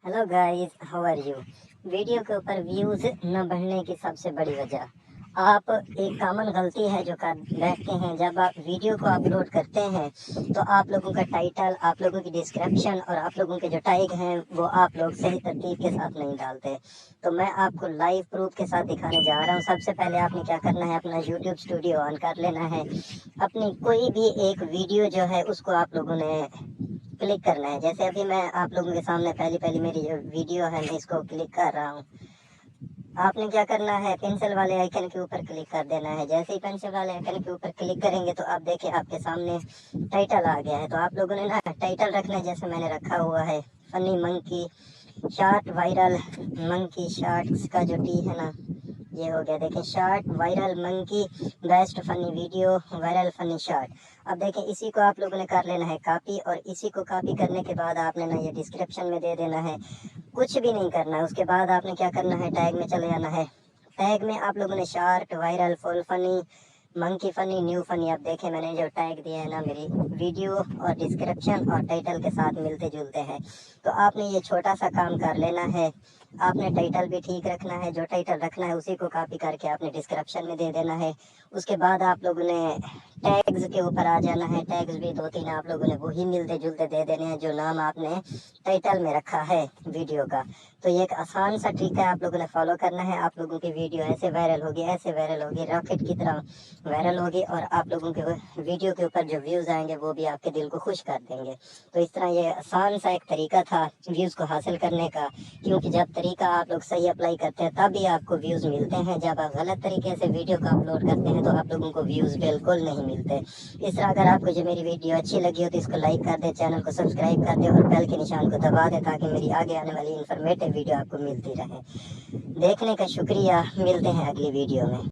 Hello guys, how are you. Video के ऊपर views न बढ़ने की सबसे बड़ी वजह आप एक कॉमन गलती है जो कर बैठते हैं। जब आप वीडियो को अपलोड करते हैं तो आप लोगों का टाइटल, आप लोगों की डिस्क्रिप्शन और आप लोगों के जो टैग हैं वो आप लोग सही तरतीब के साथ नहीं डालते। तो मैं आपको लाइव प्रूफ के साथ दिखाने जा रहा हूँ। सबसे पहले आपने क्या करना है, अपना यूट्यूब स्टूडियो ऑन कर लेना है। अपनी कोई भी एक वीडियो जो है उसको आप लोगों ने क्लिक करना है। जैसे अभी मैं आप लोगों के सामने पहली मेरी जो वीडियो है मैं इसको क्लिक कर रहा हूँ। आपने क्या करना है, पेंसिल वाले आइकन के ऊपर क्लिक कर देना है। जैसे ही पेंसिल वाले आइकन के ऊपर क्लिक करेंगे तो आप देखिए आपके सामने टाइटल आ गया है। तो आप लोगों ने ना टाइटल रखना है, जैसे मैंने रखा हुआ है funny monkey short viral monkey shorts का जो टी है ना, ये हो गया। देखें, short viral monkey best funny video viral funny short. अब देखें, इसी को आप लोगों ने कर लेना है कॉपी, और इसी को कॉपी करने के बाद आपने ना ये डिस्क्रिप्शन में दे देना है। कुछ भी नहीं करना है। उसके बाद आपने क्या करना है, टैग में चले जाना है। टैग में आप लोगों ने short viral full funny monkey funny new funny. अब देखें, मैंने जो टैग दिए हैं ना, मेरी वीडियो और डिस्क्रिप्शन और टाइटल के साथ मिलते जुलते हैं। तो आपने ये छोटा सा काम कर लेना है। आपने टाइटल भी ठीक रखना है, जो टाइटल रखना है उसी को कॉपी करके आपने डिस्क्रिप्शन में दे देना है। उसके बाद आप लोगों ने टैग्स के ऊपर आ जाना है। टैग्स भी 2-3 आप लोगों ने वही मिलते जुलते दे देने हैं जो नाम आपने टाइटल में रखा है वीडियो का। तो ये एक आसान सा ट्रिक है, आप लोगों ने फॉलो करना है। आप लोगों की वीडियो ऐसे वायरल होगी, ऐसे वायरल होगी, रॉकेट की तरह वायरल होगी, और आप लोगों के वीडियो के ऊपर जो व्यूज़ आएंगे वो भी आपके दिल को खुश कर देंगे। तो इस तरह ये आसान सा एक तरीका था व्यूज़ को हासिल करने का, क्योंकि जब तरीका आप लोग सही अप्लाई करते हैं तभी आपको व्यूज़ मिलते हैं। जब आप गलत तरीके से वीडियो को अपलोड करते हैं तो आप लोगों को व्यूज़ बिल्कुल नहीं मिलते। इस तरह अगर आपको जो मेरी वीडियो अच्छी लगी हो तो इसको लाइक कर दे, चैनल को सब्सक्राइब कर दे और बेल के निशान को दबा दे, ताकि मेरी आगे आने वाली इन्फॉर्मेटिव वीडियो आपको मिलती रहे। देखने का शुक्रिया, मिलते हैं अगली वीडियो में।